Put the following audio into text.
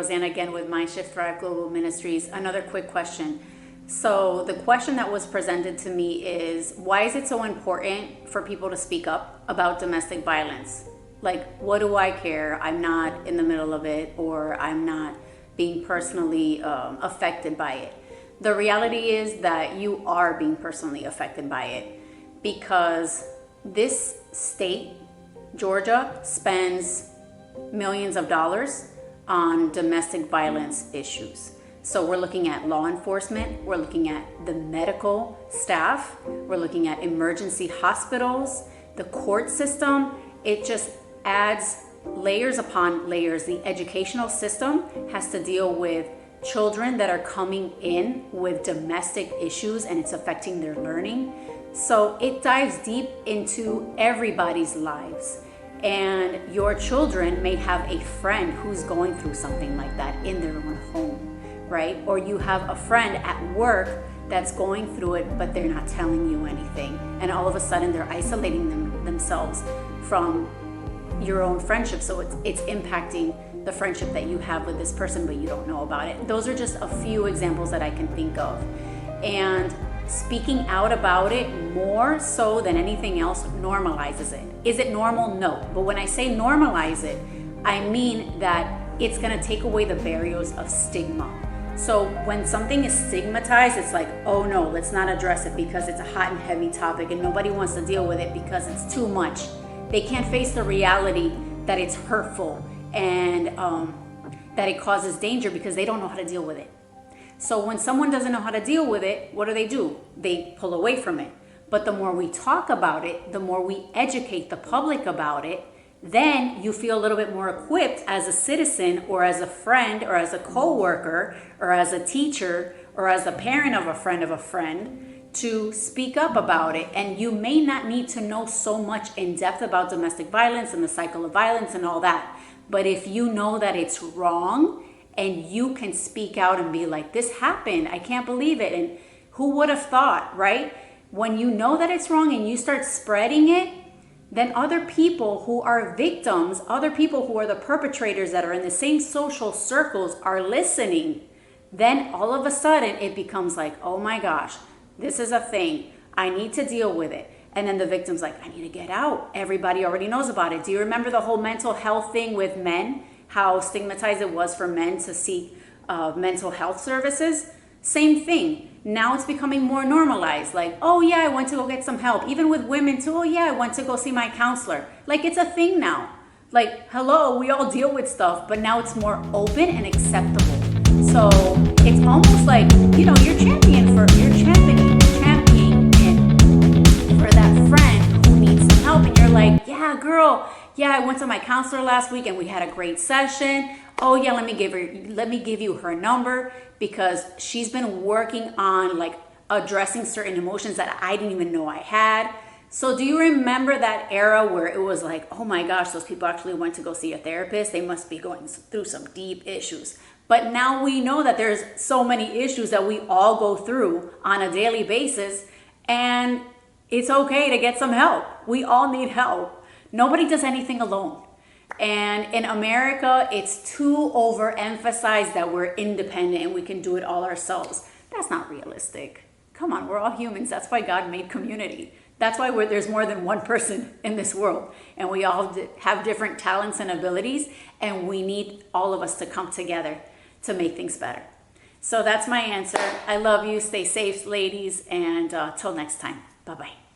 Roseanne again with Mindshift Thrive Global Ministries. Another quick question. So the question that was presented to me is, why is it so important for people to speak up about domestic violence? Like, what do I care? I'm not in the middle of it, or I'm not being personally affected by it. The reality is that you are being personally affected by it, because this state, Georgia, spends millions of dollars on domestic violence issues. So we're looking at law enforcement, we're looking at the medical staff, we're looking at emergency hospitals, the court system. It just adds layers upon layers. The educational system has to deal with children that are coming in with domestic issues, and it's affecting their learning. So it dives deep into everybody's lives. And your children may have a friend who's going through something like that in their own home, right? Or you have a friend at work that's going through it, but they're not telling you anything. And all of a sudden they're isolating themselves from your own friendship. So it's impacting the friendship that you have with this person, but you don't know about it. Those are just a few examples that I can think of. And speaking out about it more so than anything else normalizes it. Is it normal? No. But when I say normalize it, I mean that it's going to take away the barriers of stigma. So when something is stigmatized, it's like, oh no, let's not address it because it's a hot and heavy topic and nobody wants to deal with it because it's too much. They can't face the reality that it's hurtful and that it causes danger because they don't know how to deal with it. So when someone doesn't know how to deal with it, what do? They pull away from it. But the more we talk about it, the more we educate the public about it, then you feel a little bit more equipped as a citizen or as a friend or as a coworker or as a teacher or as a parent of a friend to speak up about it. And you may not need to know so much in depth about domestic violence and the cycle of violence and all that. But if you know that it's wrong, and you can speak out and be like, this happened, I can't believe it. And who would have thought, right? When you know that it's wrong and you start spreading it, then other people who are victims, other people who are the perpetrators that are in the same social circles are listening. Then all of a sudden it becomes like, oh my gosh, this is a thing. I need to deal with it. And then the victim's like, I need to get out. Everybody already knows about it. Do you remember the whole mental health thing with men? How stigmatized it was for men to seek mental health services? Same thing. Now it's becoming more normalized. Like, oh yeah, I went to go get some help. Even with women too, oh yeah, I went to go see my counselor. Like, it's a thing now. Like, hello, we all deal with stuff, but now it's more open and acceptable. So it's almost like, you're championing for that friend who needs some help. And you're like, yeah, girl, yeah, I went to my counselor last week and we had a great session. Oh yeah, let me give you her number, because she's been working on like addressing certain emotions that I didn't even know I had. So do you remember that era where it was like, oh my gosh, those people actually went to go see a therapist. They must be going through some deep issues. But now we know that there's so many issues that we all go through on a daily basis, and it's okay to get some help. We all need help. Nobody does anything alone. And in America, it's too overemphasized that we're independent and we can do it all ourselves. That's not realistic. Come on, we're all humans. That's why God made community. That's why there's more than one person in this world. And we all have different talents and abilities, and we need all of us to come together to make things better. So that's my answer. I love you. Stay safe, ladies. And till next time. Bye-bye.